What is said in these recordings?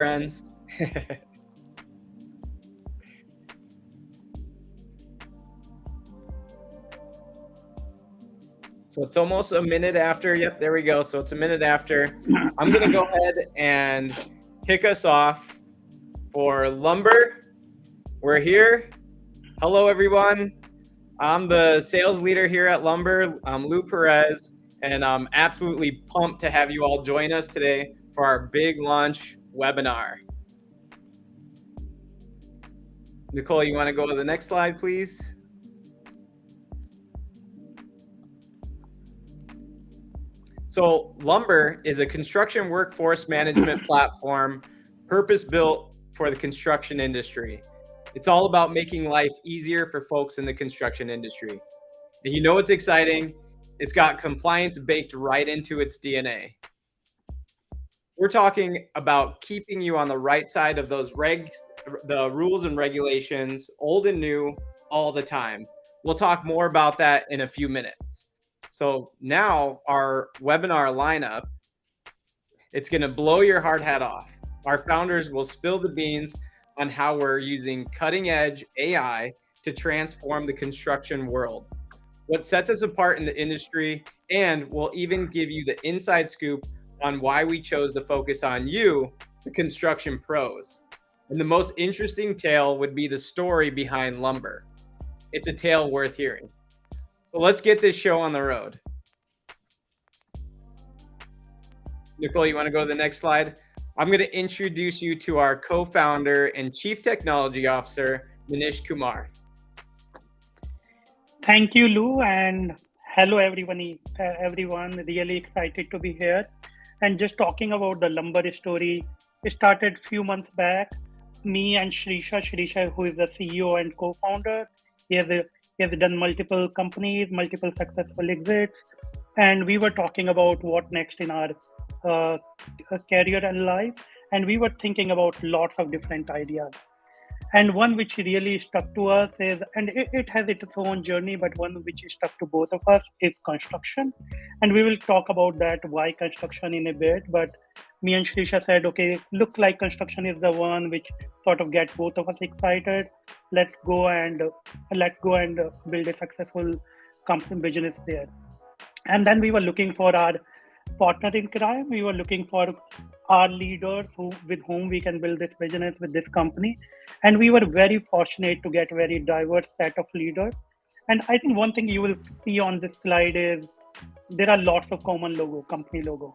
friends. So it's almost a minute after. Yep, there we go. So it's a minute after. I'm going to go ahead and kick us off for Lumber. We're here. Hello, everyone. I'm the sales leader here at Lumber. I'm Lou Perez, and I'm absolutely pumped to have you all join us today for our big launch webinar. Nicole, you want to go to the next slide, please? So Lumber is a construction workforce management platform purpose-built for the construction industry. It's all about making life easier for folks in the construction industry. And you know what's exciting? It's got compliance baked right into its DNA. We're talking about keeping you on the right side of those regs, the rules and regulations, old and new, all the time. We'll talk more about that in a few minutes. So now our webinar lineup, it's going to blow your hard hat off. Our founders will spill the beans on how we're using cutting edge AI to transform the construction world, what sets us apart in the industry, and we'll even give you the inside scoop on why we chose to focus on you, the construction pros. And the most interesting tale would be the story behind Lumber. It's a tale worth hearing. So let's get this show on the road. Nicole, you want to go to the next slide? I'm going to introduce you to our co-founder and chief technology officer, Manish Kumar. Thank you, Lou, and hello, everyone. Really excited to be here. And just talking about the Lumber story, it started a few months back. Me and Shrisha, who is the CEO and co-founder, he has done multiple companies, multiple successful exits, and we were talking about what next in our career and life, and we were thinking about lots of different ideas. And one which really stuck to us is, and it has its own journey, but one which is stuck to both of us is construction. And we will talk about that, why construction in a bit. But me and Shrisha said, okay, looks like construction is the one which sort of gets both of us excited. Let's go and build a successful company business there. And then we were looking for our partner in crime. We were looking for our leaders with whom we can build this business with this company. And we were very fortunate to get a very diverse set of leaders. And I think one thing you will see on this slide is there are lots of common company logo.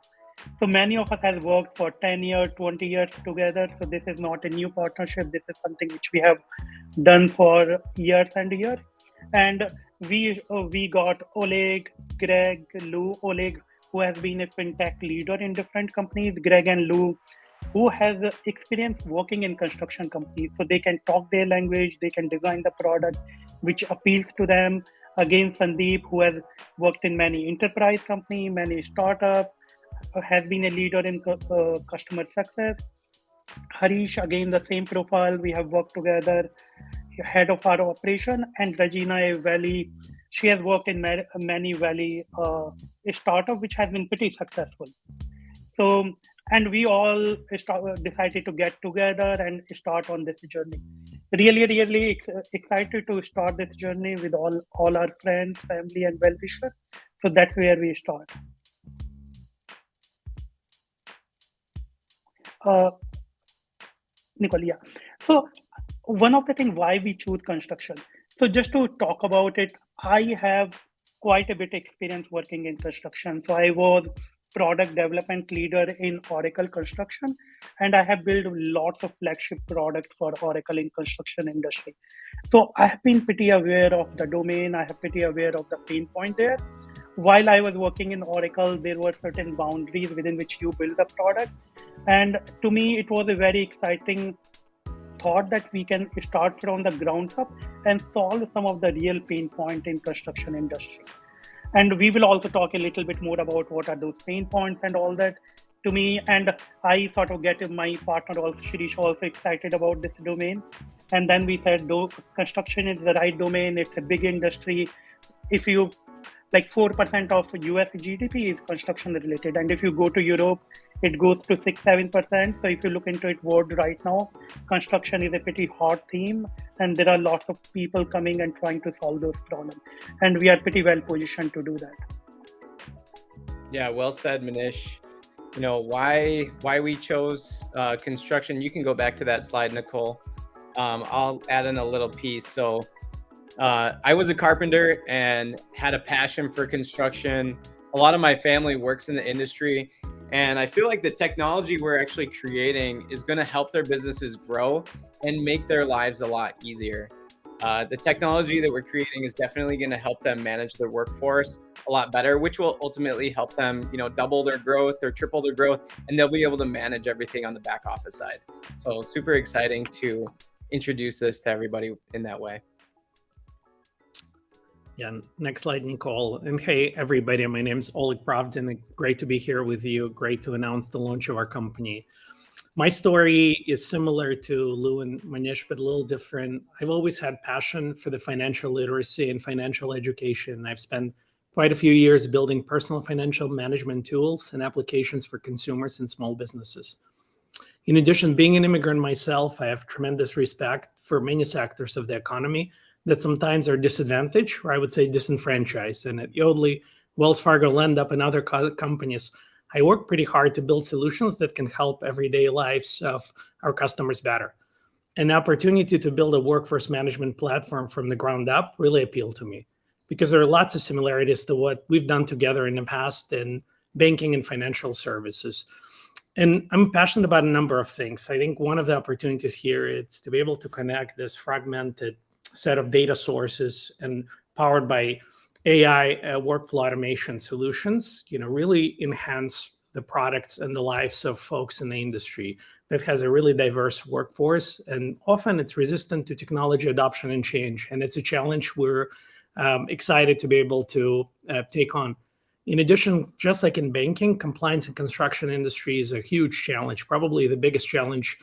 So many of us have worked for 10 years, 20 years together. So this is not a new partnership. This is something which we have done for years and years. And we got Oleg, Greg, Lou. Oleg, who has been a fintech leader in different companies, Greg and Lou, who has experience working in construction companies. So they can talk their language, they can design the product which appeals to them. Again, Sandeep, who has worked in many enterprise companies, many startups, has been a leader in customer success. Harish, again, the same profile, we have worked together, head of our operation, and Regina, a Valley. She has worked in many Valley startup, which has been pretty successful. So, and we all decided to get together and start on this journey. Really excited to start this journey with all our friends, family, and well-wishers. So that's where we start. Nicole, yeah. So one of the things why we choose construction. So just to talk about it, I have quite a bit experience working in construction. So I was product development leader in Oracle construction, and I have built lots of flagship products for Oracle in construction industry. So I have been pretty aware of the domain. I have pretty aware of the pain point there. While I was working in Oracle, there were certain boundaries within which you build the product. And to me, it was a very exciting thought that we can start from the ground up and solve some of the real pain point in construction industry. And we will also talk a little bit more about what are those pain points and all that to me. And I sort of get my partner also, Shirish, also excited about this domain. And then we said, though construction is the right domain, it's a big industry. If you like 4% of US GDP is construction related. And if you go to Europe, it goes to 6-7%. So if you look into it world right now, construction is a pretty hot theme, and there are lots of people coming and trying to solve those problems, and we are pretty well positioned to do that. Yeah, well said, Manish. You know, why we chose construction. You can go back to that slide, Nicole. I'll add in a little piece. So I was a carpenter and had a passion for construction. A lot of my family works in the industry, and I feel like the technology we're actually creating is going to help their businesses grow and make their lives a lot easier. The technology that we're creating is definitely going to help them manage their workforce a lot better, which will ultimately help them, you know, double their growth or triple their growth, and they'll be able to manage everything on the back office side. So super exciting to introduce this to everybody in that way. Yeah, next slide, Nicole. And hey, everybody, my name is Oleg Pravdin. Great to be here with you. Great to announce the launch of our company. My story is similar to Lou and Manish, but a little different. I've always had passion for the financial literacy and financial education. I've spent quite a few years building personal financial management tools and applications for consumers and small businesses. In addition, being an immigrant myself, I have tremendous respect for many sectors of the economy that sometimes are disadvantaged, or I would say disenfranchised. And at Yodlee, Wells Fargo, LendUp, and other companies, I work pretty hard to build solutions that can help everyday lives of our customers better. An opportunity to build a workforce management platform from the ground up really appealed to me because there are lots of similarities to what we've done together in the past in banking and financial services. And I'm passionate about a number of things. I think one of the opportunities here is to be able to connect this fragmented set of data sources and powered by AI workflow automation solutions, you know, really enhance the products and the lives of folks in the industry that has a really diverse workforce. And often it's resistant to technology adoption and change. And it's a challenge we're excited to be able to take on. In addition, just like in banking, compliance in construction industry is a huge challenge, probably the biggest challenge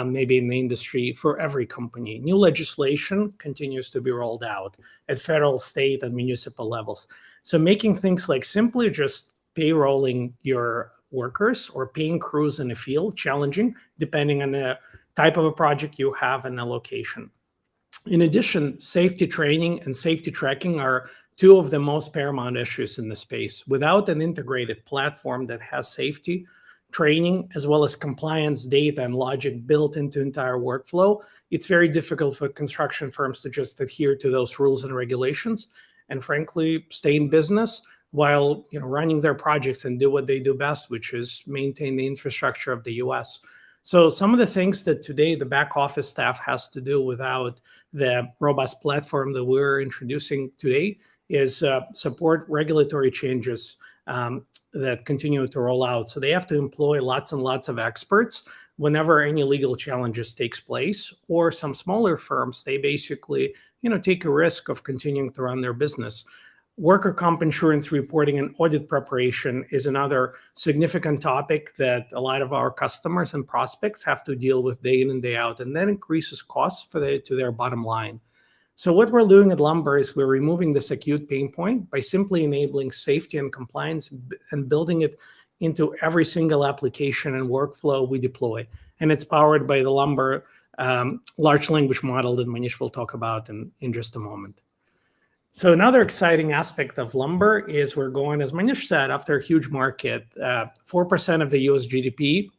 maybe in the industry for every company. New legislation continues to be rolled out at federal, state, and municipal levels. So making things like simply just payrolling your workers or paying crews in the field challenging, depending on the type of a project you have and the location. In addition, safety training and safety tracking are two of the most paramount issues in the space. Without an integrated platform that has safety, training, as well as compliance data and logic built into entire workflow, it's very difficult for construction firms to just adhere to those rules and regulations and frankly, stay in business while running their projects and do what they do best, which is maintain the infrastructure of the US. So some of the things that today the back office staff has to do without the robust platform that we're introducing today is support regulatory changes that continue to roll out. So they have to employ lots and lots of experts whenever any legal challenges takes place, or some smaller firms, they basically, take a risk of continuing to run their business. Worker comp insurance reporting and audit preparation is another significant topic that a lot of our customers and prospects have to deal with day in and day out, and that increases costs to their bottom line. So what we're doing at Lumber is we're removing this acute pain point by simply enabling safety and compliance and building it into every single application and workflow we deploy. And it's powered by the Lumber large language model that Manish will talk about in just a moment. So another exciting aspect of Lumber is we're going, as Manish said, after a huge market. 4% of the US GDP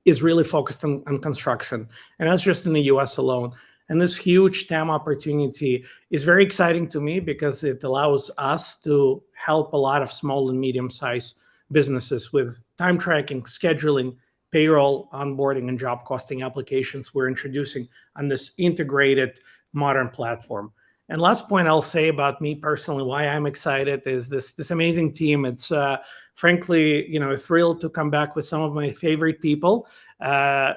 is really focused on construction. And that's just in the US alone. And this huge TAM opportunity is very exciting to me because it allows us to help a lot of small and medium-sized businesses with time tracking, scheduling, payroll, onboarding, and job costing applications we're introducing on this integrated modern platform. And last point I'll say about me personally, why I'm excited is this amazing team. It's frankly, a thrill to come back with some of my favorite people.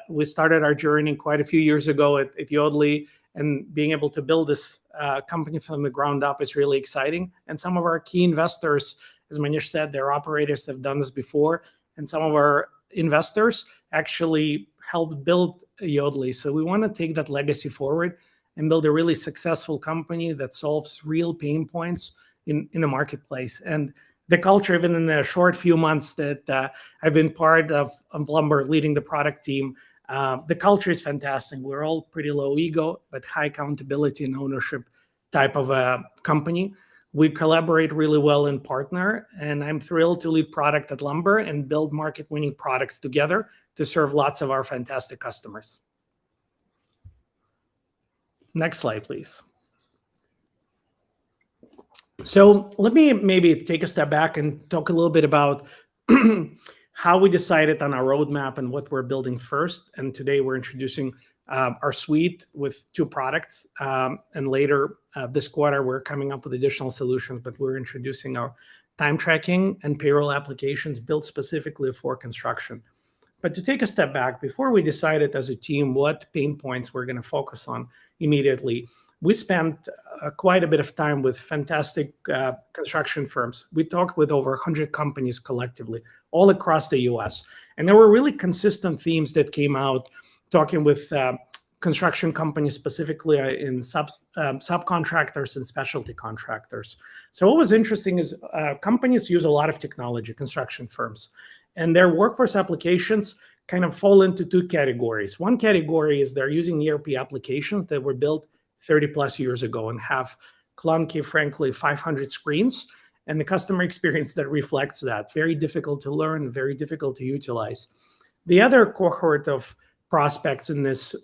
We started our journey quite a few years ago at Yodlee, and being able to build this company from the ground up is really exciting. And some of our key investors, as Manish said, their operators have done this before, and some of our investors actually helped build Yodlee. So we want to take that legacy forward and build a really successful company that solves real pain points in the marketplace. And the culture, even in the short few months that I've been part of Lumber, leading the product team, the culture is fantastic. We're all pretty low ego, but high accountability and ownership type of a company. We collaborate really well and partner, and I'm thrilled to lead product at Lumber and build market-winning products together to serve lots of our fantastic customers. Next slide, please. So let me maybe take a step back and talk a little bit about how we decided on our roadmap and what we're building first. And today we're introducing our suite with 2 products. And later this quarter, we're coming up with additional solutions, but we're introducing our time tracking and payroll applications built specifically for construction. But to take a step back, before we decided as a team what pain points we're going to focus on immediately, we spent quite a bit of time with fantastic construction firms. We talked with over 100 companies collectively, all across the US. And there were really consistent themes that came out talking with construction companies, specifically in subcontractors and specialty contractors. So what was interesting is companies use a lot of technology, construction firms, and their workforce applications kind of fall into 2 categories. One category is they're using ERP applications that were built 30 plus years ago and have clunky, frankly, 500 screens, and the customer experience that reflects that. Very difficult to learn, very difficult to utilize. The other cohort of prospects in this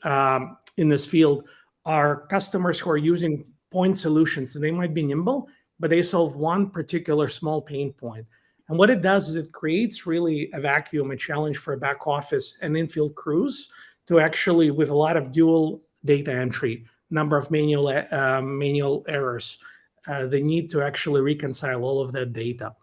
field are customers who are using point solutions. And they might be nimble, but they solve one particular small pain point. And what it does is it creates really a vacuum, a challenge for back office and infield crews to actually, with a lot of dual data entry, number of manual errors, the need to actually reconcile all of that data.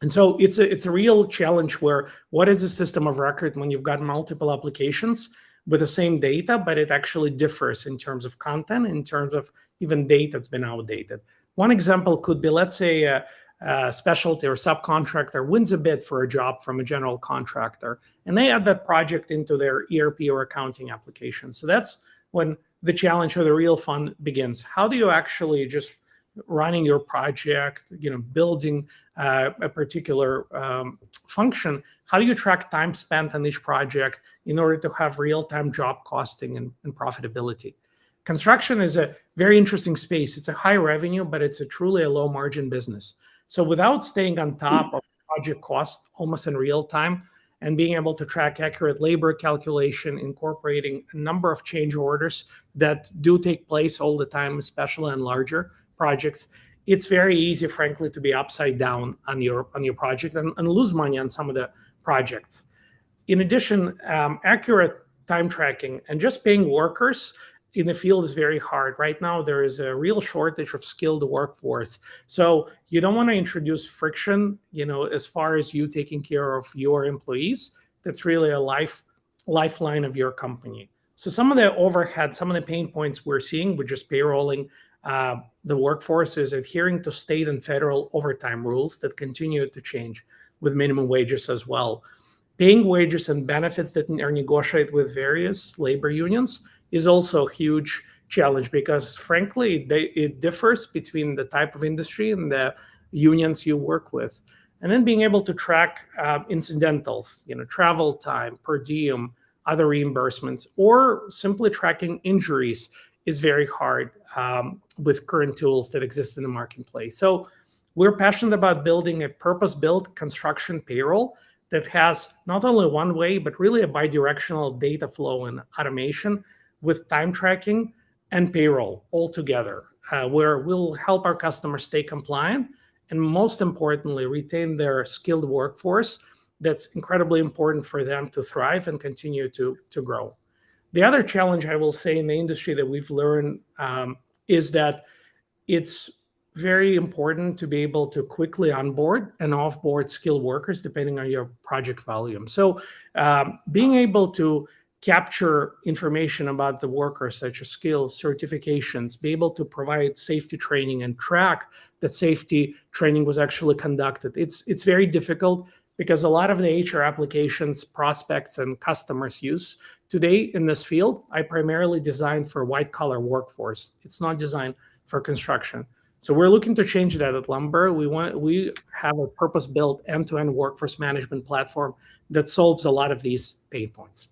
And so it's a real challenge where what is a system of record when you've got multiple applications with the same data, but it actually differs in terms of content, in terms of even data that's been outdated. One example could be, let's say, a specialty or subcontractor wins a bid for a job from a general contractor, and they add that project into their ERP or accounting application. So that's when the challenge or the real fun begins. How do you actually just running your project, building a particular function, how do you track time spent on each project in order to have real-time job costing and profitability? Construction is a very interesting space. It's a high revenue, but it's truly a low margin business. So without staying on top of project cost almost in real time and being able to track accurate labor calculation, incorporating a number of change orders that do take place all the time, especially on larger projects, it's very easy, frankly, to be upside down on your project and lose money on some of the projects. In addition, accurate time tracking and just paying workers in the field is very hard. Right now, there is a real shortage of skilled workforce. So you don't want to introduce friction, as far as you taking care of your employees. That's really a lifeline of your company. So some of the overhead, some of the pain points we're seeing with just payrolling the workforce is adhering to state and federal overtime rules that continue to change with minimum wages as well. Paying wages and benefits that are negotiated with various labor unions is also a huge challenge because, frankly, it differs between the type of industry and the unions you work with. And then being able to track incidentals, travel time, per diem, other reimbursements, or simply tracking injuries is very hard with current tools that exist in the marketplace. So we're passionate about building a purpose-built construction payroll that has not only one way, but really a bidirectional data flow and automation with time tracking and payroll all together, where we'll help our customers stay compliant and, most importantly, retain their skilled workforce that's incredibly important for them to thrive and continue to grow. The other challenge I will say in the industry that we've learned is that it's very important to be able to quickly onboard and offboard skilled workers depending on your project volume. So being able to capture information about the workers, such as skills, certifications, be able to provide safety training and track that safety training was actually conducted. It's very difficult because a lot of the HR applications prospects and customers use today in this field, I primarily designed for white collar workforce. It's not designed for construction. So we're looking to change that at Lumber. We have a purpose-built end-to-end workforce management platform that solves a lot of these pain points.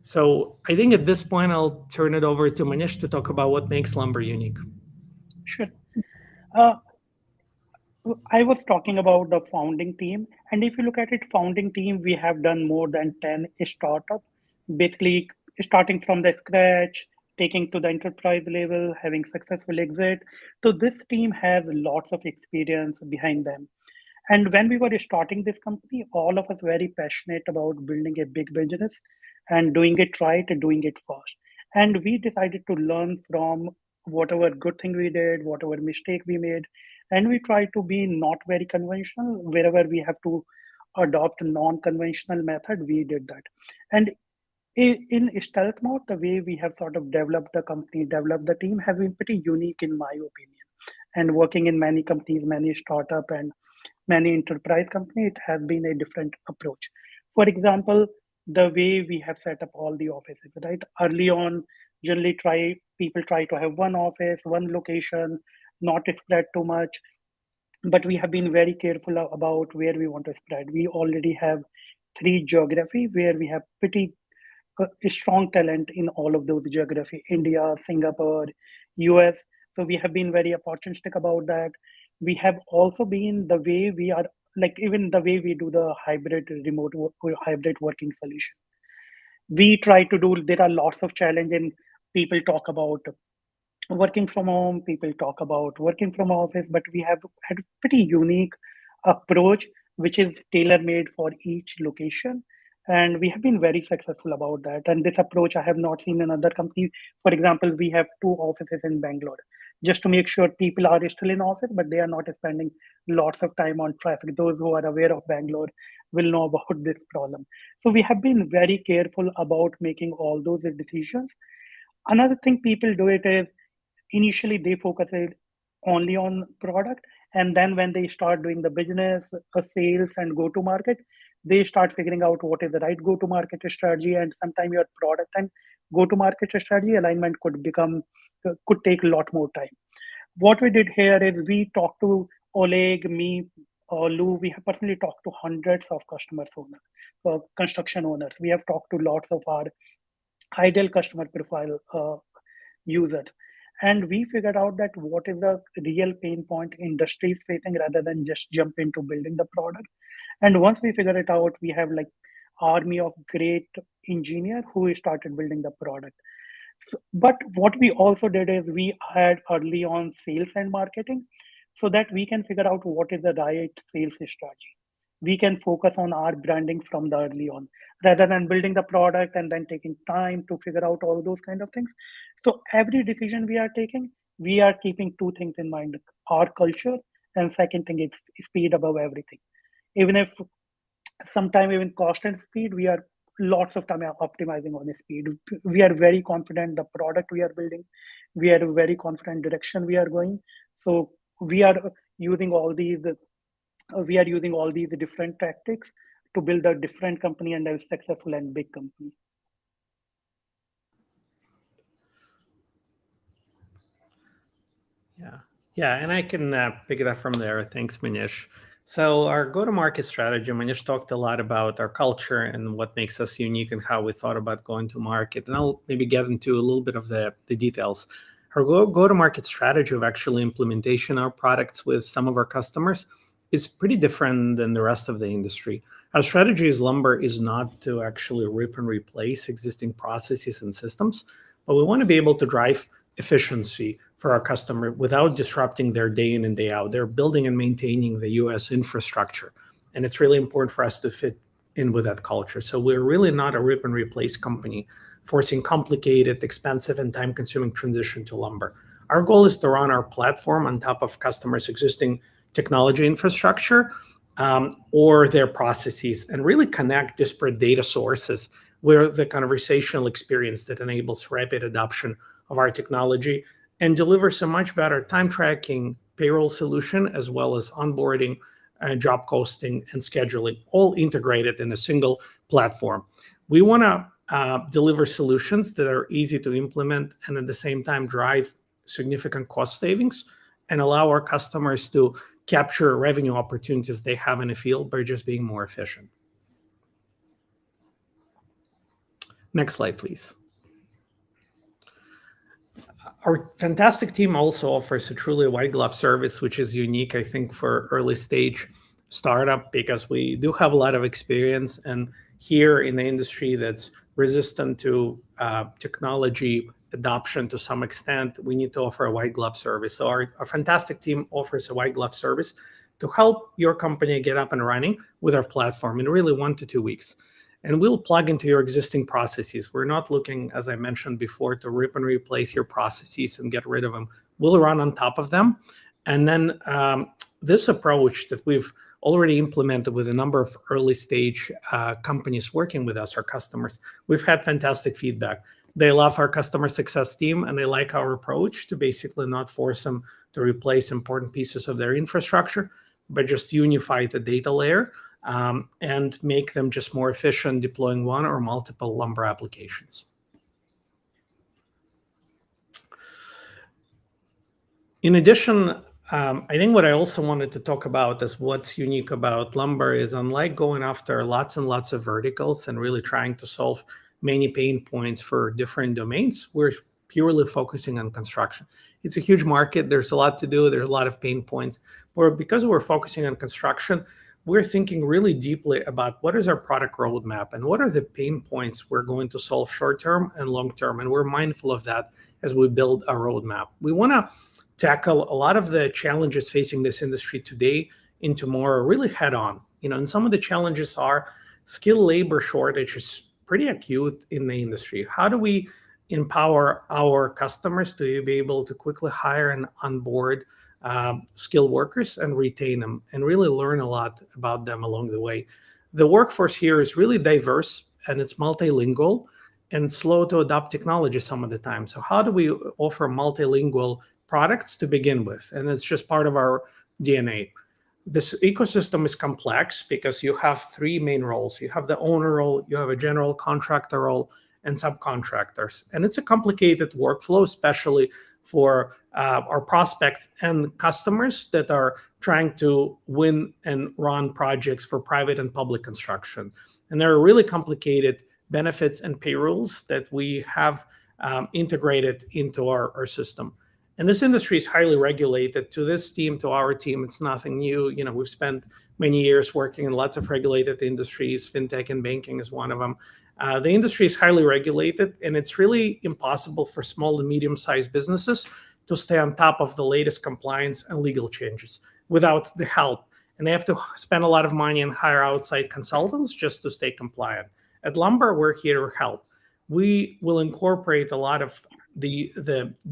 So I think at this point, I'll turn it over to Manish to talk about what makes Lumber unique. Sure. Uh, I was talking about the founding team, and if you look at it, founding team, we have done more than 10 startups, basically starting from the scratch, taking to the enterprise level, having successful exit. So this team has lots of experience behind them. And when we were starting this company, all of us very passionate about building a big business and doing it right and doing it fast. And we decided to learn from whatever good thing we did, whatever mistake we made, and we try to be not very conventional. Wherever we have to adopt non-conventional method, we did that. And in stealth mode, the way we have sort of developed the company, developed the team, have been pretty unique in my opinion. And working in many companies, many startup and many enterprise company, it has been a different approach. For example, the way we have set up all the offices, right? Early on, generally try people try to have one office, one location, not spread too much. But we have been very careful about where we want to spread. We already have three geography where we have pretty strong talent in all of those geography: India, Singapore, US. So we have been very opportunistic about that. We have also been the way we are, like even the way we do the hybrid remote work, hybrid working solution. We try to do, there are lots of challenge, and people talk about working from home, people talk about working from office, but we have had a pretty unique approach which is tailor made for each location. And we have been very successful about that. And this approach I have not seen in other companies. For example, we have two offices in Bangalore just to make sure people are still in office, but they are not spending lots of time on traffic. Those who are aware of Bangalore will know about this problem. So we have been very careful about making all those decisions. Another thing people do it is initially they focus it only on product, and then when they start doing the business, sales and go to market, they start figuring out what is the right go to market strategy. And sometimes your product and go to market strategy alignment could take a lot more time. What we did here is we talked to Oleg, me, or Lou. We have personally talked to hundreds of customers owners, construction owners. We have talked to lots of our ideal customer profile users. And we figured out that what is the real pain point industry is facing rather than just jump into building the product. And once we figure it out, we have like army of great engineer who started building the product. So, but what we also did is we had early on sales and marketing so that we can figure out what is the right sales strategy. We can focus on our branding from the early on rather than building the product and then taking time to figure out all those kind of things. So every decision we are taking, we are keeping two things in mind: our culture, and second thing is speed above everything. Even if sometimes even cost and speed, we are lots of time optimizing on the speed. We are very confident the product we are building, we are very confident direction we are going. So we are using all these different tactics to build a different company and a successful and big company. Yeah, and I can pick it up from there. Thanks, Manish. So our go-to-market strategy, Manish talked a lot about our culture and what makes us unique and how we thought about going to market. And I'll maybe get into a little bit of the details. Our go-to-market strategy of actually implementation of our products with some of our customers is pretty different than the rest of the industry. Our strategy as Lumber is not to actually rip and replace existing processes and systems, but we want to be able to drive efficiency for our customer without disrupting their day in and day out. They're building and maintaining the US infrastructure. And it's really important for us to fit in with that culture. So we're really not a rip and replace company forcing complicated, expensive, and time-consuming transition to Lumber. Our goal is to run our platform on top of customers' existing technology infrastructure or their processes and really connect disparate data sources with the conversational experience that enables rapid adoption of our technology and delivers a much better time tracking payroll solution, as well as onboarding, job posting, and scheduling, all integrated in a single platform. We want to deliver solutions that are easy to implement and at the same time drive significant cost savings and allow our customers to capture revenue opportunities they have in the field by just being more efficient. Next slide, please. Our fantastic team also offers a truly white glove service, which is unique, I think, for early stage startup, because we do have a lot of experience, and here in the industry that's resistant to technology adoption to some extent, we need to offer a white glove service. So our fantastic team offers a white glove service to help your company get up and running with our platform in really 1 to 2 weeks. And we'll plug into your existing processes. We're not looking, as I mentioned before, to rip and replace your processes and get rid of them. We'll run on top of them. And then this approach that we've already implemented with a number of early stage companies working with us, our customers, we've had fantastic feedback. They love our customer success team, and they like our approach to basically not force them to replace important pieces of their infrastructure, but just unify the data layer and make them just more efficient deploying one or multiple Lumber applications. In addition, I think what I also wanted to talk about is what's unique about Lumber is, unlike going after lots and lots of verticals and really trying to solve many pain points for different domains, we're purely focusing on construction. It's a huge market. There's a lot to do. There's a lot of pain points. But because we're focusing on construction, we're thinking really deeply about what is our product roadmap and what are the pain points we're going to solve short-term and long-term. And we're mindful of that as we build our roadmap. We want to tackle a lot of the challenges facing this industry today and tomorrow really head-on. And some of the challenges are skilled labor shortage is pretty acute in the industry. How do we empower our customers to be able to quickly hire and onboard skilled workers and retain them and really learn a lot about them along the way? The workforce here is really diverse and it's multilingual and slow to adopt technology some of the time. So how do we offer multilingual products to begin with? And it's just part of our DNA. This ecosystem is complex because you have 3 main roles. You have the owner role, you have a general contractor role, and subcontractors. And it's a complicated workflow, especially for our prospects and customers that are trying to win and run projects for private and public construction. And there are really complicated benefits and pay rules that we have integrated into our system. And this industry is highly regulated. To this team, to our team, it's nothing new. We've spent many years working in lots of regulated industries. Fintech and banking is one of them. The industry is highly regulated, and it's really impossible for small and medium-sized businesses to stay on top of the latest compliance and legal changes without the help. And they have to spend a lot of money and hire outside consultants just to stay compliant. At Lumber, we're here to help. We will incorporate a lot of the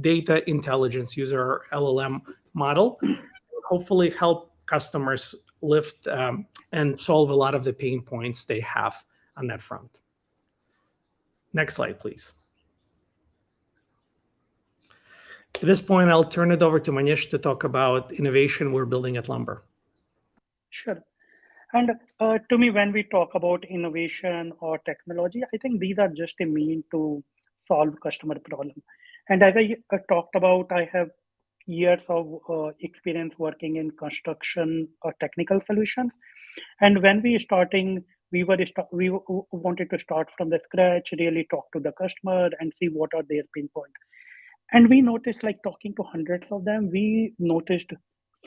data intelligence user LLM model, hopefully help customers lift and solve a lot of the pain points they have on that front. Next slide, please. At this point, I'll turn it over to Manish to talk about innovation we're building at Lumber. Sure. And to me, when we talk about innovation or technology, I think these are just a mean to solve customer problem. And as I talked about, I have years of experience working in construction or technical solutions. And when we wanted to start from the scratch, really talk to the customer and see what are their pain points. And we noticed, like talking to hundreds of them, we noticed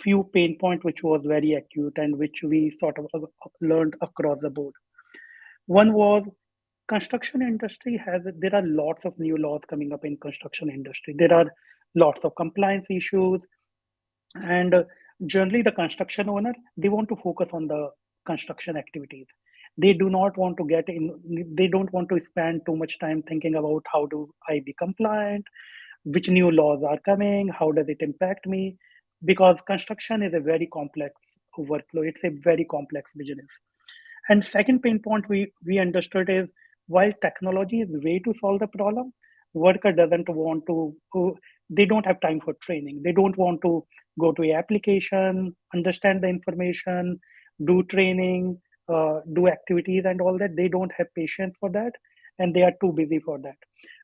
few pain points which was very acute and which we sort of learned across the board. One was construction industry there are lots of new laws coming up in construction industry. There are lots of compliance issues, and generally the construction owner, they want to focus on the construction activities. They do not want to they don't want to spend too much time thinking about how do I be compliant, which new laws are coming, how does it impact me, because construction is a very complex workflow. It's a very complex business. And second pain point we understood is, while technology is way to solve the problem, worker doesn't want to, they don't have time for training. They don't want to go to an application, understand the information, do training, do activities and all that. They don't have patience for that, and they are too busy for that.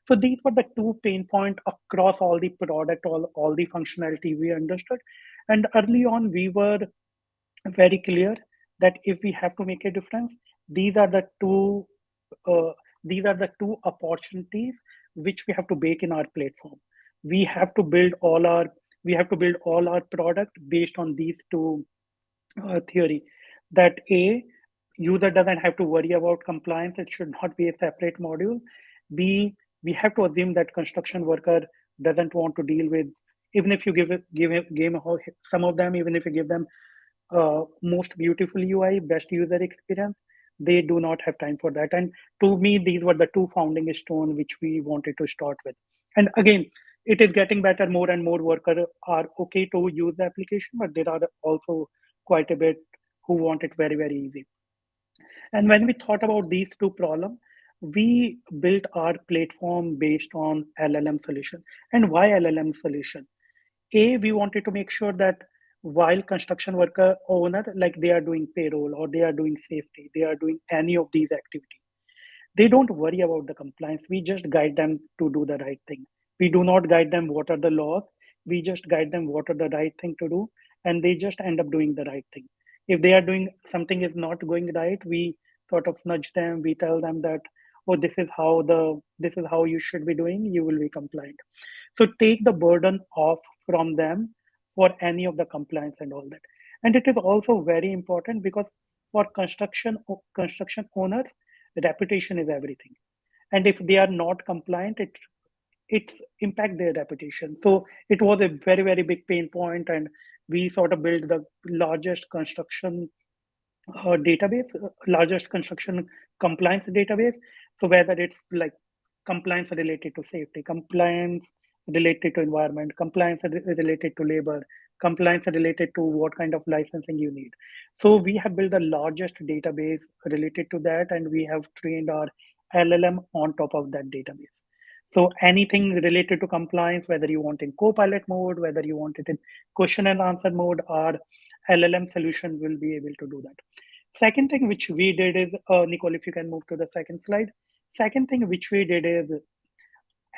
So these were the two pain points across all the product, all the functionality we understood. And early on, we were very clear that if we have to make a difference, these are the two uh, these are the two opportunities which we have to bake in our platform. We have to build all our we have to build all our product based on these two theory. That a user doesn't have to worry about compliance; it should not be a separate module. B, we have to assume that construction worker doesn't want to deal with, even if you give some of them, even if you give them most beautiful UI, best user experience, they do not have time for that. And to me, these were the two founding stone which we wanted to start with. And again, it is getting better. More and more workers are okay to use the application, but there are also quite a bit who want it very, very easy. And when we thought about these two problems, we built our platform based on LLM solution. And why LLM solution? A, we wanted to make sure that while construction worker owner, like they are doing payroll or they are doing safety, they are doing any of these activities, they don't worry about the compliance. We just guide them to do the right thing. We do not guide them what are the laws. We just guide them what are the right thing to do, and they just end up doing the right thing. If they are doing something is not going right, we sort of nudge them. We tell them that, oh, this is how you should be doing. You will be compliant. So take the burden off from them for any of the compliance and all that. And it is also very important because for construction owners, reputation is everything. And if they are not compliant, it impact their reputation. So it was a very, very big pain point, and we sort of built the largest construction largest construction compliance database. So whether it's like compliance related to safety, compliance related to environment, compliance related to labor, compliance related to what kind of licensing you need. So we have built the largest database related to that, and we have trained our LLM on top of that database. So anything related to compliance, whether you want in co-pilot mode, whether you want it in question and answer mode, our LLM solution will be able to do that. Second thing which we did is, Nicole, if you can move to the second slide. Second thing which we did is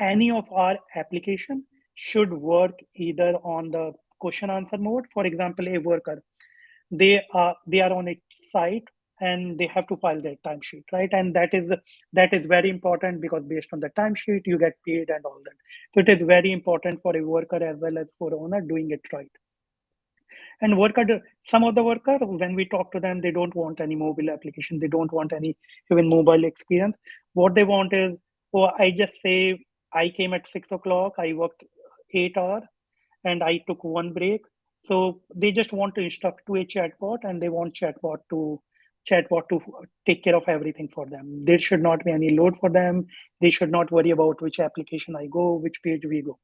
any of our application should work either on the question answer mode. For example, a worker, they are on a site and they have to file their timesheet, right? And that is very important because based on the timesheet you get paid and all that. So it is very important for a worker as well as for owner doing it right. And some of the worker, when we talk to them, they don't want any mobile application. They don't want any even mobile experience. What they want is, oh, I just say I came at 6 o'clock, I worked 8 hours, and I took one break. So they just want to instruct to a chatbot, and they want chatbot to take care of everything for them. There should not be any load for them. They should not worry about which application I go, which page we go.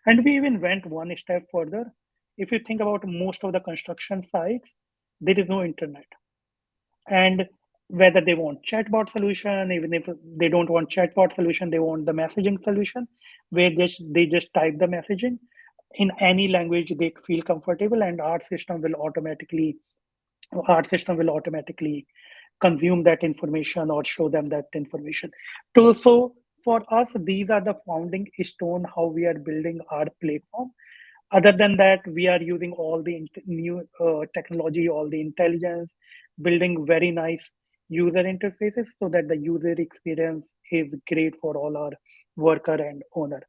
And we even went one step further. If you think about most of the construction sites, there is no internet. And whether they want chatbot solution, even if they don't want chatbot solution, they want the messaging solution, where they just type the messaging in any language they feel comfortable, and our system will automatically consume that information or show them that information. So for us, these are the founding stone how we are building our platform. Other than that, we are using all the new technology, all the intelligence, building very nice user interfaces so that the user experience is great for all our worker and owner.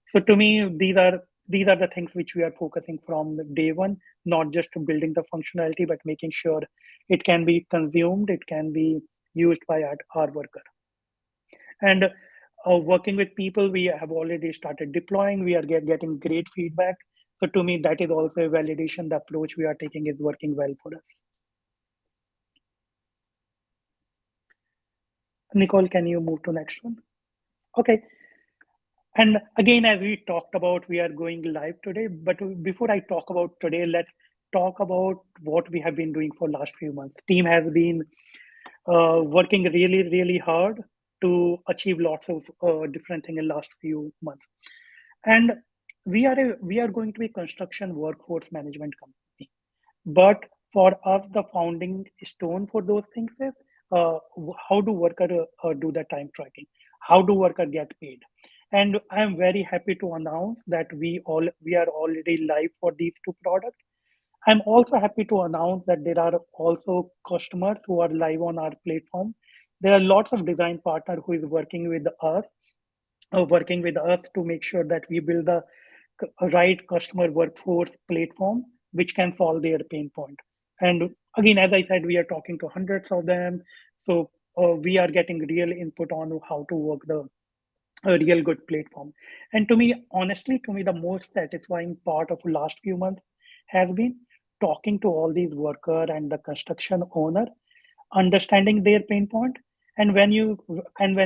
So to me, these are the things which we are focusing from day one, not just building the functionality, but making sure it can be consumed, it can be used by our worker. And working with people, we have already started deploying. We are getting great feedback. So to me, that is also a validation. The approach we are taking is working well for us. Nicole, can you move to next one? Okay. And again, as we talked about, we are going live today. But before I talk about today, let's talk about what we have been doing for last few months. Team has been working really, really hard to achieve lots of different things in last few months. And we are going to be construction workforce management company. But for us, the founding stone for those things is how do worker do the time tracking? How do worker get paid? And I'm very happy to announce that we are already live for these two products. I'm also happy to announce that there are also customers who are live on our platform. There are lots of design partners who is working with us to make sure that we build the right customer workforce platform which can solve their pain point. And again, as I said, we are talking to hundreds of them, so we are getting real input on how to work the a real good platform. And to me, honestly, to me, the most satisfying part of last few months has been talking to all these worker and the construction owner, understanding their pain point. And when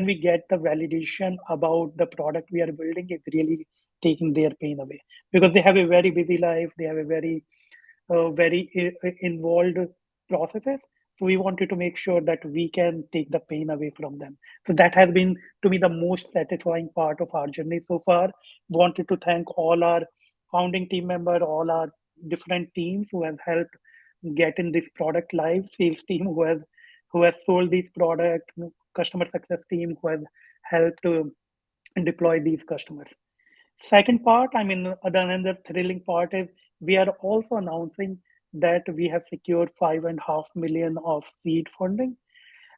we get the validation about the product we are building, it's really taking their pain away, because they have a very busy life, they have a very involved processes. So we wanted to make sure that we can take the pain away from them. So that has been, to me, the most satisfying part of our journey so far. Wanted to thank all our founding team member, all our different teams who have helped get in this product live, sales team who has sold this product, customer success team who has helped to deploy these customers. Second part, I mean, another thrilling part is we are also announcing that we have secured 5.5 million of seed funding.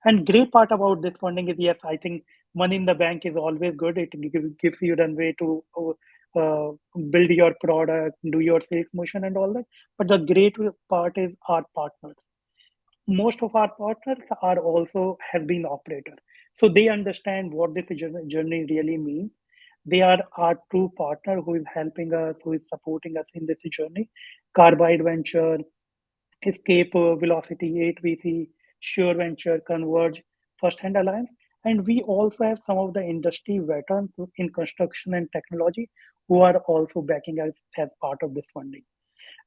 And great part about this funding is, yes, I think money in the bank is always good. It gives you runway to build your product, do your sales motion and all that. But the great part is our partners. Most of our partners are also have been operators, so they understand what this journey really means. They are our true partner who is helping us, who is supporting us in this journey. Carbide Venture, Escape Velocity, 8VC, Sure Venture, Converge, First Hand Alliance. And we also have some of the industry veterans in construction and technology who are also backing us as part of this funding.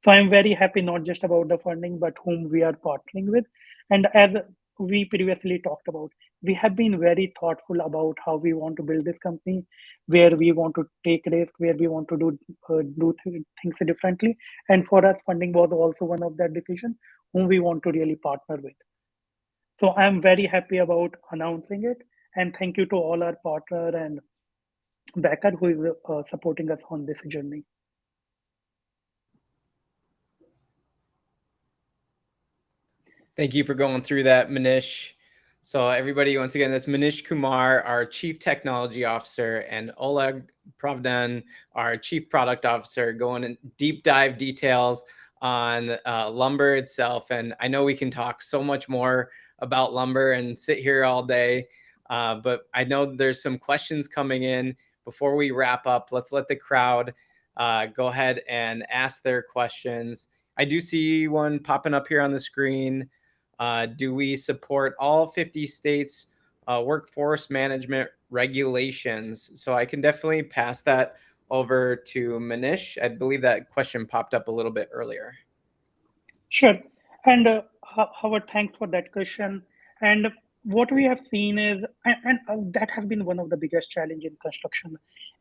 So I'm very happy not just about the funding, but whom we are partnering with. And as we previously talked about, we have been very thoughtful about how we want to build this company, where we want to take risk, where we want to do things differently. And for us, funding was also one of that decision whom we want to really partner with. So I'm very happy about announcing it. And thank you to all our partner and backer who is supporting us on this journey. Thank you for going through that, Manish. So everybody, once again, that's Manish Kumar, our Chief Technology Officer, and Oleg Pravdan, our Chief Product Officer, going in deep dive details on lumber itself. And I know we can talk so much more about lumber and sit here all day, but I know there's some questions coming in. Before we wrap up, let's let the crowd go ahead and ask their questions. I do see one popping up here on the screen. Do we support all 50 states' workforce management regulations? So I can definitely pass that over to Manish. I believe that question popped up a little bit earlier. Sure. And Howard, thanks for that question. And what we have seen is, and that has been one of the biggest challenge in construction.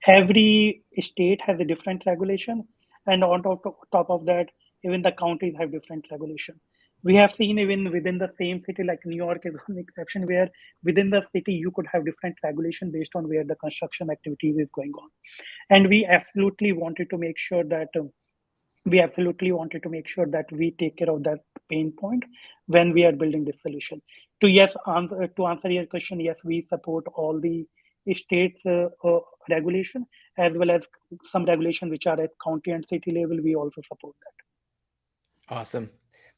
Every state has a different regulation, and on top of that, even the counties have different regulation. We have seen even within the same city, like New York is one exception, where within the city you could have different regulation based on where the construction activities is going on. And we absolutely wanted to make sure that we take care of that pain point when we are building this solution. To answer your question, yes, we support all the states regulation, as well as some regulation which are at county and city level. We also support that. Awesome.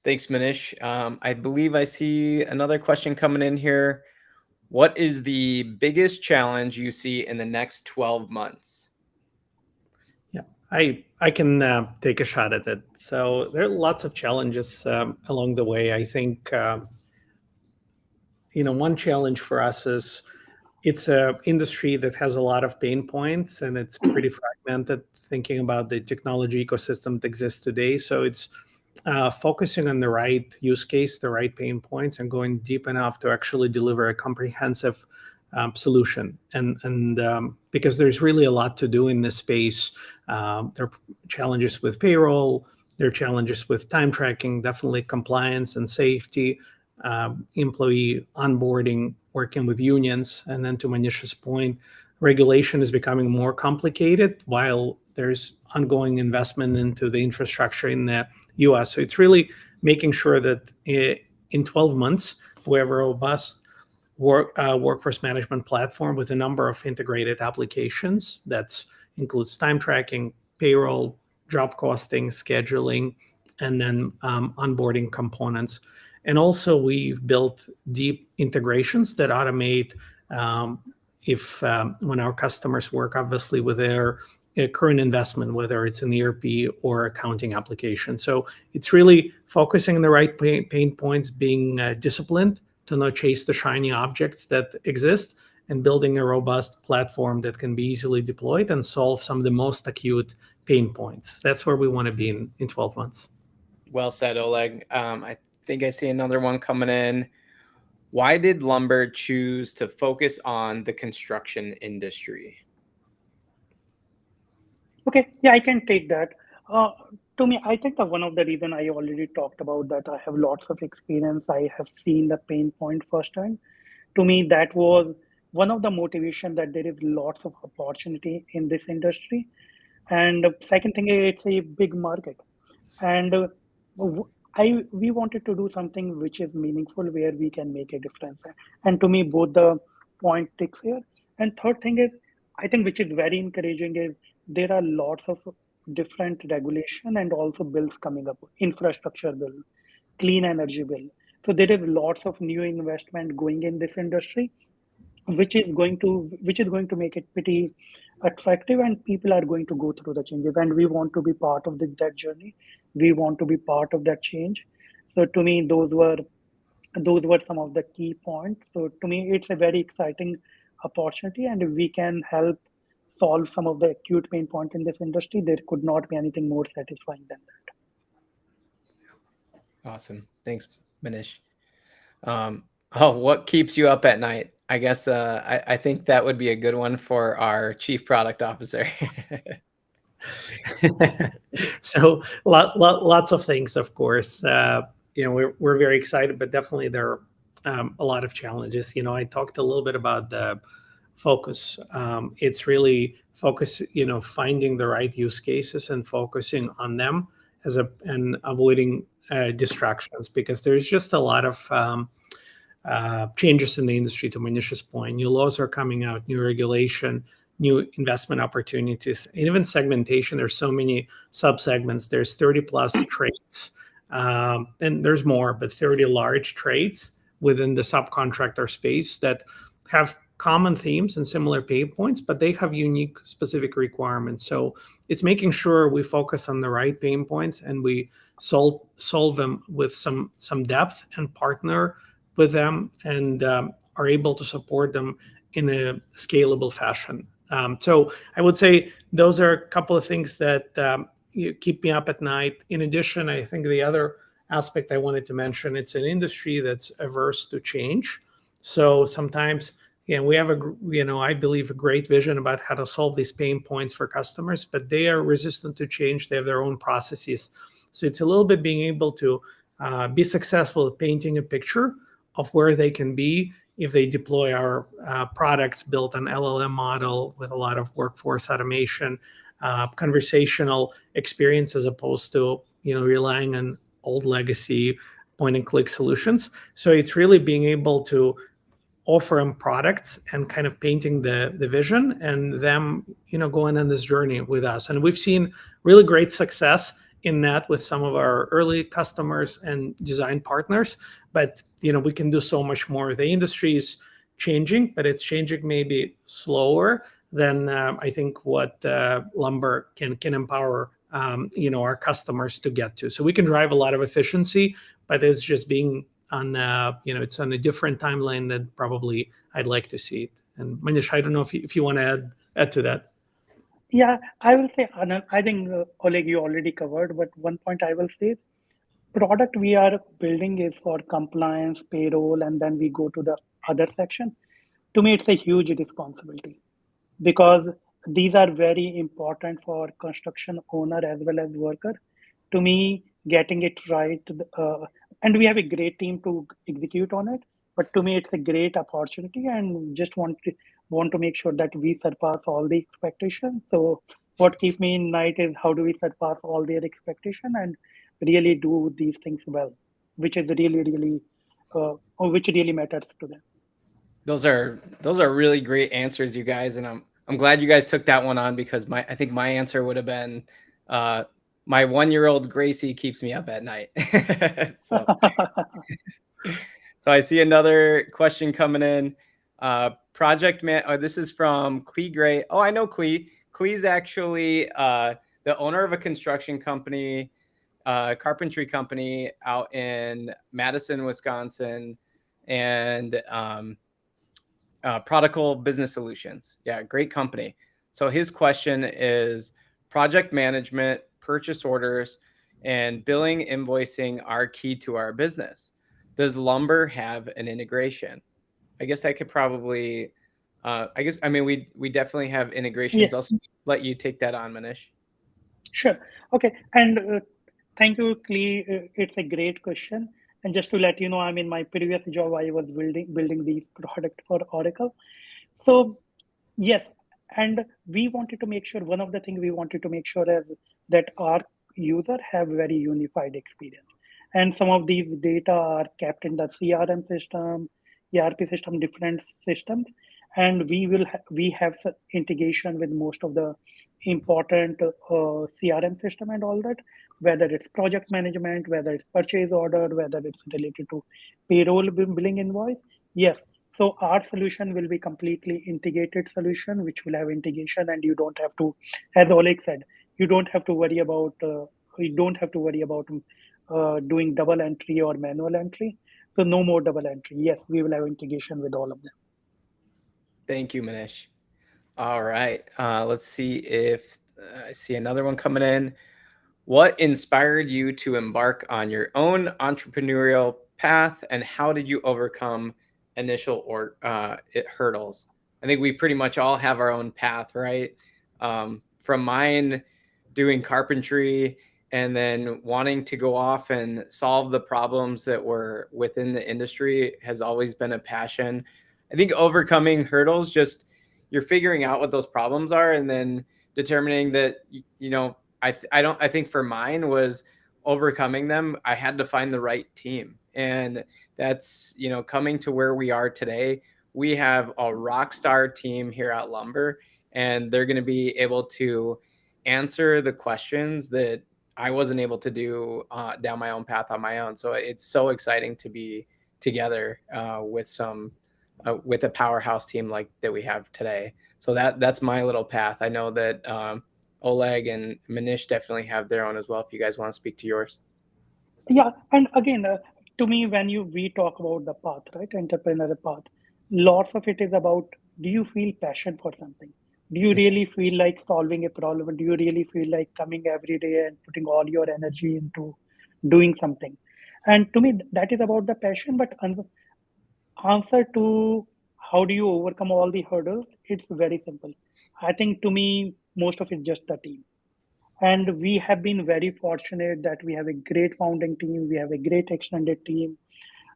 Thanks, Manish. I believe I see another question coming in here. What is the biggest challenge you see in the next 12 months? Yeah, I can take a shot at it. So there are lots of challenges along the way. I think one challenge for us is it's an industry that has a lot of pain points, and it's pretty fragmented. Thinking about the technology ecosystem that exists today, so it's focusing on the right use case, the right pain points, and going deep enough to actually deliver a comprehensive solution. And because there's really a lot to do in this space, there are challenges with payroll, there are challenges with time tracking, definitely compliance and safety, employee onboarding, working with unions, and then to Manish's point, regulation is becoming more complicated while there's ongoing investment into the infrastructure in the US. So it's really making sure that in 12 months, we have a robust workforce management platform with a number of integrated applications that includes time tracking, payroll, job costing, scheduling, and then onboarding components. And also we've built deep integrations that automate when our customers work obviously with their current investment, whether it's an ERP or accounting application. So it's really focusing on the right pain points, being disciplined to not chase the shiny objects that exist, and building a robust platform that can be easily deployed and solve some of the most acute pain points. That's where we want to be in 12 months. Well said, Oleg. I think I see another one coming in. Why did Lumber choose to focus on the construction industry? Okay, yeah, I can take that. To me, I think that one of the reason I already talked about that I have lots of experience. I have seen the pain point firsthand. To me, that was one of the motivation that there is lots of opportunity in this industry. And the second thing, it's a big market. And we wanted to do something which is meaningful where we can make a difference. And to me, both the point ticks here. And third thing is, I think which is very encouraging is there are lots of different regulation and also bills coming up, infrastructure bill, clean energy bill. So there is lots of new investment going in this industry, which is going to make it pretty attractive, and people are going to go through the changes, and we want to be part of that journey. We want to be part of that change. So to me, those were some of the key points. So to me, it's a very exciting opportunity, and we can help solve some of the acute pain point in this industry. There could not be anything more satisfying than that. Awesome. Thanks, Manish. What keeps you up at night? I guess I think that would be a good one for our chief product officer. So lots of things, of course. We're very excited, but definitely there are a lot of challenges. I talked a little bit about the focus. It's really focus, finding the right use cases and focusing on them and avoiding distractions, because there's just a lot of changes in the industry. To Manish's point, new laws are coming out, new regulation, new investment opportunities, and even segmentation. There's so many subsegments. There's 30 plus trades, and there's more, but 30 large trades within the subcontractor space that have common themes and similar pain points, but they have unique specific requirements. So it's making sure we focus on the right pain points and we solve them with some depth and partner with them, and are able to support them in a scalable fashion. So I would say those are a couple of things that keep me up at night. In addition, I think the other aspect I wanted to mention, it's an industry that's averse to change. So sometimes, we have I believe a great vision about how to solve these pain points for customers, but they are resistant to change. They have their own processes. So it's a little bit being able to be successful at painting a picture of where they can be if they deploy our products built on LLM model with a lot of workforce automation, conversational experience, as opposed to relying on old legacy point and click solutions. So it's really being able to offer them products and kind of painting the vision, and them going on this journey with us. And we've seen really great success in that with some of our early customers and design partners. But we can do so much more. The industry is changing, but it's changing maybe slower than I think what Lumber can empower our customers to get to. So we can drive a lot of efficiency, but it's just being on it's on a different timeline than probably I'd like to see it. And Manish, I don't know if you want to add to that. Yeah, I will say, Anand, I think Oleg, you already covered, but one point I will say, product we are building is for compliance, payroll, and then we go to the other section. To me, it's a huge responsibility, because these are very important for construction owner as well as worker. To me, getting it right, and we have a great team to execute on it. But to me, it's a great opportunity, and just want to make sure that we surpass all the expectations. So what keep me in night is how do we surpass all their expectation and really do these things well, which is really or which really matters to them. Those are really great answers, you guys, and I'm glad you guys took that one on because I think my answer would have been my 1-year-old Gracie keeps me up at night. so so I see another question coming in. Project man. Oh, this is from Clee Gray. Oh, I know Clee. Clee's actually the owner of a construction company, carpentry company out in Madison, Wisconsin, and Prodigal Business Solutions. Yeah, great company. So his question is project management, purchase orders, and billing invoicing are key to our business. Does lumber have an integration? I guess I could probably, I mean, we definitely have integrations. Yeah, I'll let you take that on, Manish. sure. Okay. And thank you, Clee. It's a great question. And just to let you know, I'm in my previous job, I was building these product for Oracle. So yes, and we wanted to make sure, one of the things we wanted to make sure is that our user have very unified experience. And some of these data are kept in the CRM system, ERP system, different systems. And we have integration with most of the important CRM system and all that, whether it's project management, whether it's purchase order, whether it's related to payroll billing invoice. Yes, so our solution will be completely integrated solution, which will have integration, and you don't have to, as Oleg said, you don't have to worry about doing double entry or manual entry. So no more double entry. Yes, we will have integration with all of them. Thank you, Manish. All right. Let's see if I see another one coming in. What inspired you to embark on your own entrepreneurial path, and how did you overcome initial hurdles? I think we pretty much all have our own path, right? From mine, doing carpentry and then wanting to go off and solve the problems that were within the industry has always been a passion. I think overcoming hurdles, just you're figuring out what those problems are and then determining that, I think for mine was overcoming them. I had to find the right team. And that's, coming to where we are today. We have a rock star team here at Lumber, and they're going to be able to answer the questions that I wasn't able to do down my own path on my own. So it's so exciting to be together with a powerhouse team like that we have today. So that's my little path. I know that Oleg and Manish definitely have their own as well. If you guys want to speak to yours. Yeah, and again, to me, when we talk about the path, right, entrepreneurial path, lots of it is about, do you feel passion for something? Do you really feel like solving a problem? Do you really feel like coming every day and putting all your energy into doing something? And to me, that is about the passion. But answer to how do you overcome all the hurdles, it's very simple. I think to me, most of it's just the team. And we have been very fortunate that we have a great founding team, we have a great extended team,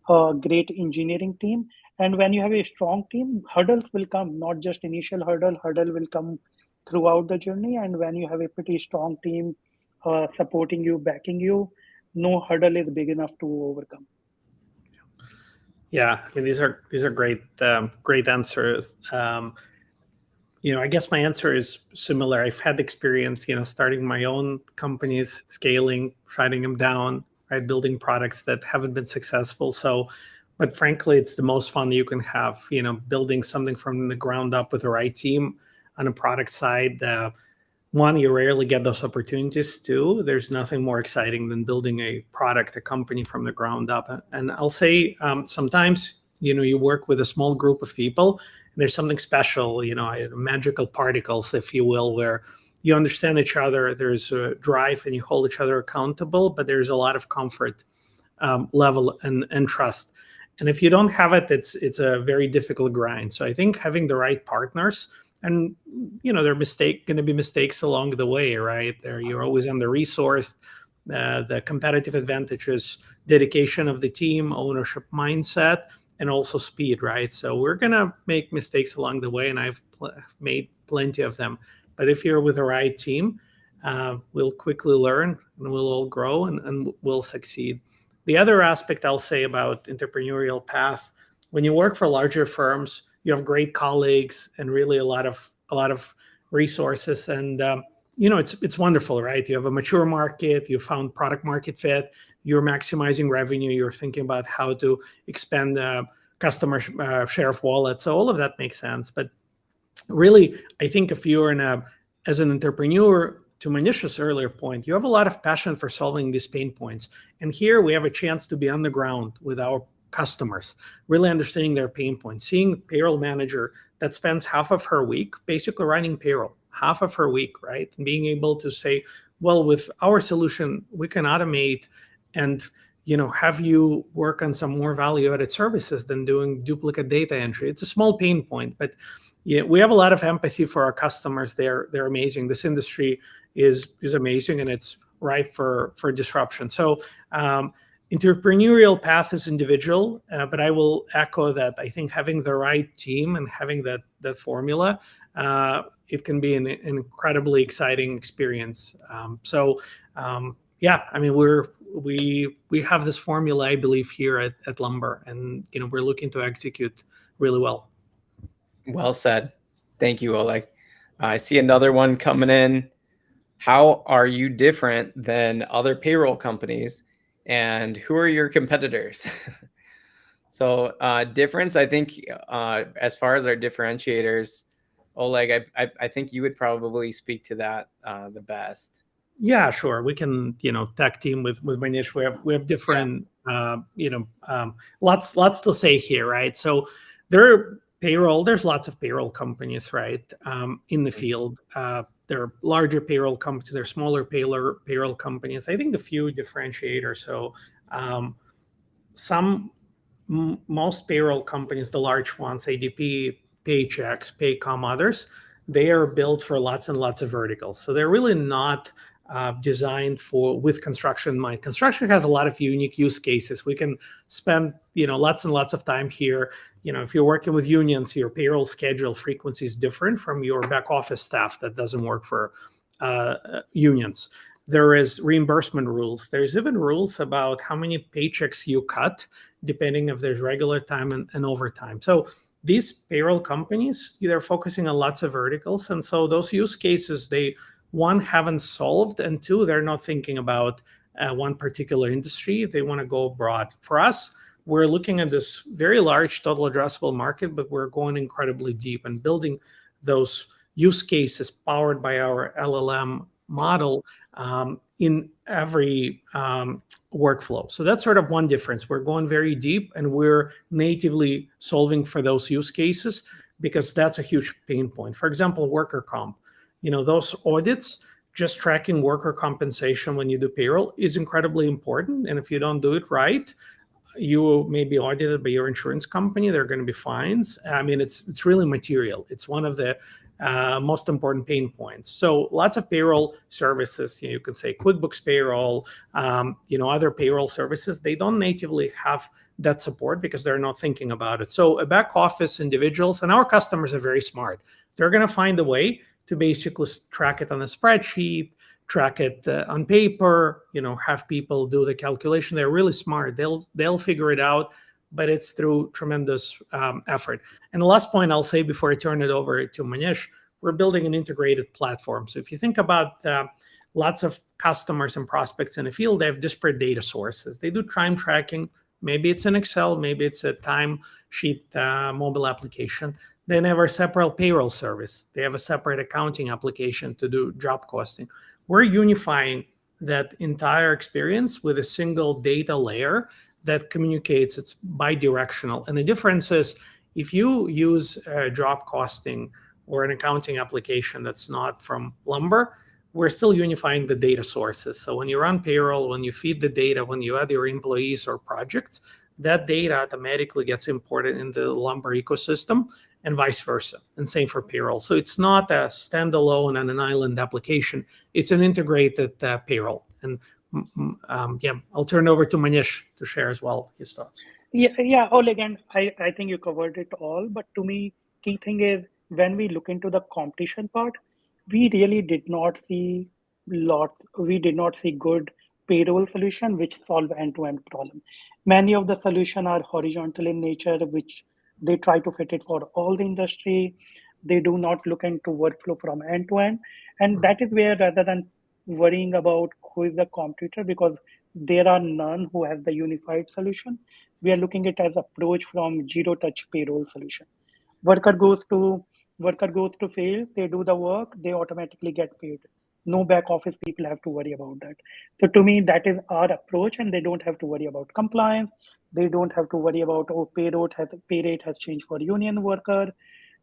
a great engineering team. And when you have a strong team, hurdles will come, not just initial hurdle will come throughout the journey. And when you have a pretty strong team supporting you, backing you, no hurdle is big enough to overcome. Yeah, I mean these are great answers. I guess my answer is similar. I've had experience, starting my own companies, scaling, shutting them down, right, building products that haven't been successful. So, but frankly, it's the most fun you can have, building something from the ground up with the right team on a product side. One, you rarely get those opportunities. Two, there's nothing more exciting than building a product, a company from the ground up. And I'll say sometimes, you work with a small group of people, and there's something special, magical particles, if you will, where you understand each other, there's a drive and you hold each other accountable, but there's a lot of comfort level and trust. And if you don't have it, it's a very difficult grind. So I think having the right partners, and there are going to be mistakes along the way, right? You're always under-resourced. The competitive advantages, dedication of the team, ownership mindset, and also speed, right? So we're gonna make mistakes along the way, and I've made plenty of them. But if you're with the right team, we'll quickly learn, and we'll all grow, and we'll succeed. The other aspect I'll say about entrepreneurial path: when you work for larger firms, you have great colleagues and really a lot of resources, and it's wonderful, right? You have a mature market, you found product market fit, you're maximizing revenue, you're thinking about how to expand customer share of wallet. So all of that makes sense. But really, I think if you're as an entrepreneur, to Manish's earlier point, you have a lot of passion for solving these pain points. And here we have a chance to be on the ground with our customers, really understanding their pain points, seeing a payroll manager that spends half of her week basically running payroll, half of her week, right? And being able to say, well, with our solution, we can automate and have you work on some more value-added services than doing duplicate data entry. It's a small pain point, but yeah, we have a lot of empathy for our customers. They're amazing. This industry is amazing, and it's ripe for disruption. So entrepreneurial path is individual, but I will echo that. I think having the right team and having that formula, it can be an incredibly exciting experience. Yeah, I mean, we have this formula, I believe, here at Lumber, and we're looking to execute really well. Well said. Thank you, Oleg. I see another one coming in. How are you different than other payroll companies, and who are your competitors? So difference, I think, as far as our differentiators, Oleg, I think you would probably speak to that the best. Yeah, sure. We can, tag team with Manish. We have different, lots to say here, right? So there's lots of payroll companies, right, in the field. There are larger payroll companies, there are smaller payroll companies. I think a few differentiators. So most payroll companies, the large ones, ADP, Paychex, Paycom, others, they are built for lots and lots of verticals. So they're really not designed with construction in mind. Construction has a lot of unique use cases. We can spend lots and lots of time here. If you're working with unions, your payroll schedule frequency is different from your back office staff that doesn't work for unions. There is reimbursement rules. There's even rules about how many paychecks you cut, depending if there's regular time and overtime. So these payroll companies, they're focusing on lots of verticals, and so those use cases, one, haven't solved, and two, they're not thinking about one particular industry. They want to go broad. For us, we're looking at this very large total addressable market, but we're going incredibly deep and building those use cases powered by our LLM model in every workflow. So that's sort of one difference. We're going very deep, and we're natively solving for those use cases because that's a huge pain point. For example, worker comp. Those audits, just tracking worker compensation when you do payroll is incredibly important. And if you don't do it right, you may be audited by your insurance company. There are going to be fines. I mean, it's really material. It's one of the most important pain points. So lots of payroll services, you could say QuickBooks Payroll, other payroll services, they don't natively have that support because they're not thinking about it. So a back office individuals, and our customers are very smart. They're going to find a way to basically track it on a spreadsheet, track it on paper, have people do the calculation. They're really smart. They'll figure it out, but it's through tremendous effort. And the last point I'll say before I turn it over to Manish, we're building an integrated platform. So if you think about lots of customers and prospects in the field, they have disparate data sources. They do time tracking. Maybe it's in Excel, maybe it's a time sheet mobile application. They have a separate payroll service. They have a separate accounting application to do job costing. We're unifying that entire experience with a single data layer that communicates. It's bi-directional. And the difference is if you use job costing or an accounting application that's not from Lumber, we're still unifying the data sources. So when you run payroll, when you feed the data, when you add your employees or projects, that data automatically gets imported into the Lumber ecosystem, and vice versa, and same for payroll. So it's not a standalone and an island application. It's an integrated payroll. And I'll turn over to Manish to share as well his thoughts. Yeah, Oleg, and I think you covered it all. But to me, key thing is when we look into the competition part, we really did not see we did not see good payroll solution which solve end-to-end problem. Many of the solution are horizontal in nature, which they try to fit it for all the industry. They do not look into workflow from end to end. And that is where rather than worrying about who is the competitor, because there are none who has the unified solution, we are looking at as approach from zero touch payroll solution. Worker goes to worker goes to fail, they do the work, they automatically get paid. No back office people have to worry about that. So to me, that is our approach, and they don't have to worry about compliance. They don't have to worry about pay rate has changed for union worker,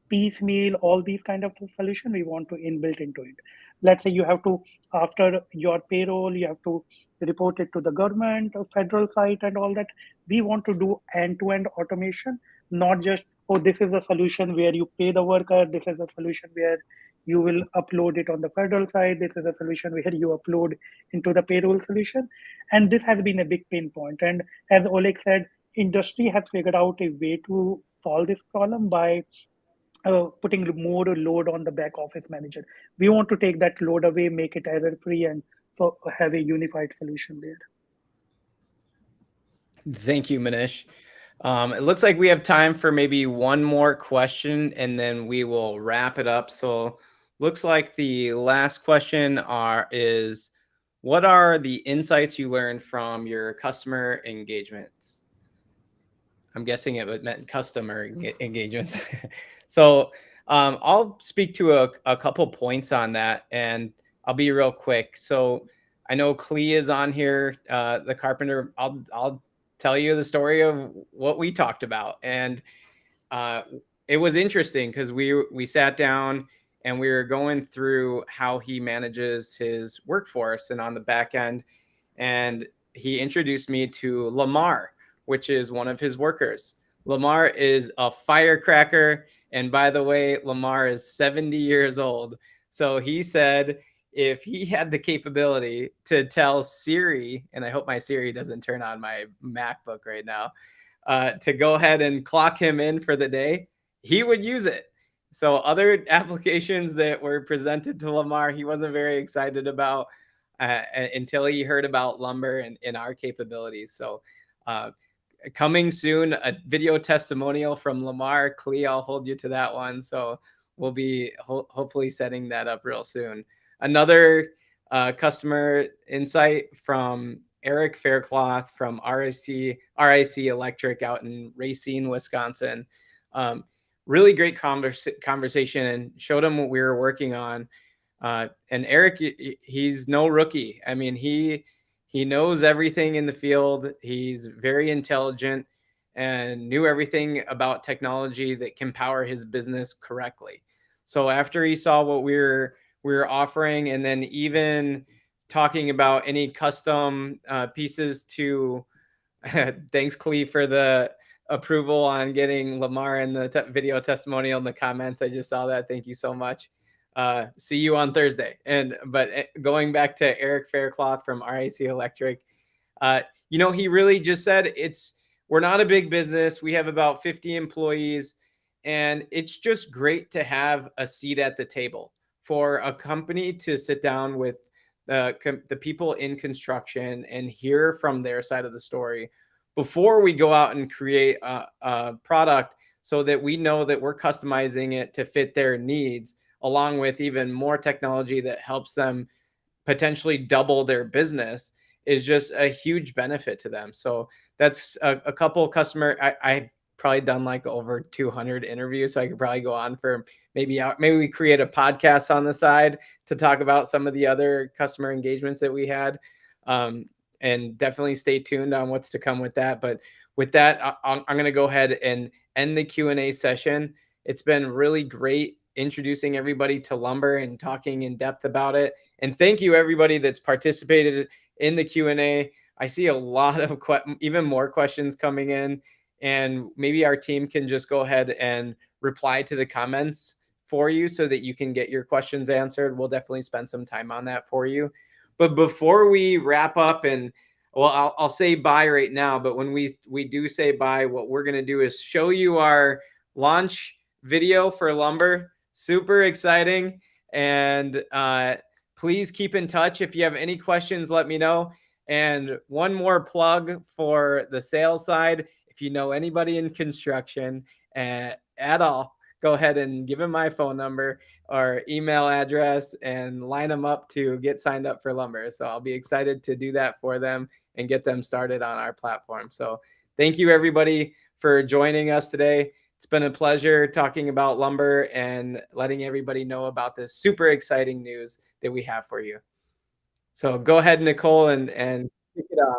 piecemeal, all these kind of solution we want to inbuilt into it. Let's say you have to, after your payroll, you have to report it to the government or federal site and all that. We want to do end-to-end automation, not just, oh, this is a solution where you pay the worker, this is a solution where you will upload it on the federal side, this is a solution where you upload into the payroll solution. And this has been a big pain point. And as Oleg said, industry has figured out a way to solve this problem by putting more load on the back office manager. We want to take that load away, make it error free, and so have a unified solution there. Thank you, Manish. It looks like we have time for maybe one more question, and then we will wrap it up. So, looks like the last question is, what are the insights you learned from your customer engagements? I'm guessing it meant customer engagements. So I'll speak to a couple points on that, and I'll be real quick. So I know Clee is on here, the carpenter. I'll tell you the story of what we talked about, and it was interesting because we sat down and we were going through how he manages his workforce and on the back end, and he introduced me to Lamar, which is one of his workers. Lamar is a firecracker. And by the way, Lamar is 70 years old. So he said if he had the capability to tell Siri, and I hope my Siri doesn't turn on my MacBook right now, to go ahead and clock him in for the day, he would use it. So other applications that were presented to Lamar, he wasn't very excited about until he heard about Lumber and our capabilities. So coming soon, a video testimonial from Lamar. Clee, I'll hold you to that one. So we'll be hopefully setting that up real soon. Another customer insight from Eric Faircloth from RIC Electric out in Racine, Wisconsin. Really great conversation, and showed him what we were working on. And Eric, he's no rookie. I mean, he knows everything in the field. He's very intelligent and knew everything about technology that can power his business correctly. So after he saw what we were offering, and then even talking about any custom pieces to, thanks Clee for the approval on getting Lamar in the video testimonial in the comments. I just saw that. Thank you so much. See you on Thursday. But going back to Eric Faircloth from RIC Electric, he really just said we're not a big business. We have about 50 employees, and it's just great to have a seat at the table for a company to sit down with the people in construction and hear from their side of the story before we go out and create a product, so that we know that we're customizing it to fit their needs, along with even more technology that helps them potentially double their business, is just a huge benefit to them. So that's a couple customer. I've probably done like over 200 interviews, so I could probably go on for maybe we create a podcast on the side to talk about some of the other customer engagements that we had. And definitely stay tuned on what's to come with that. But with that, I'm going to go ahead and end the Q&A session. It's been really great introducing everybody to Lumber and talking in depth about it. And thank you everybody that's participated in the Q&A. I see a lot of even more questions coming in, and maybe our team can just go ahead and reply to the comments for you so that you can get your questions answered. We'll definitely spend some time on that for you. But before we wrap up, and Well, I'll say bye right now, but when we do say bye, what we're gonna do is show you our launch video for lumber. Super exciting, and please keep in touch. If you have any questions, let me know. And one more plug for the sales side. If you know anybody in construction at all, go ahead and give them my phone number or email address and line them up to get signed up for lumber. So I'll be excited to do that for them and get them started on our platform. So thank you everybody for joining us today. It's been a pleasure talking about lumber and letting everybody know about this super exciting news that we have for you. So go ahead, Nicole, and kick it off.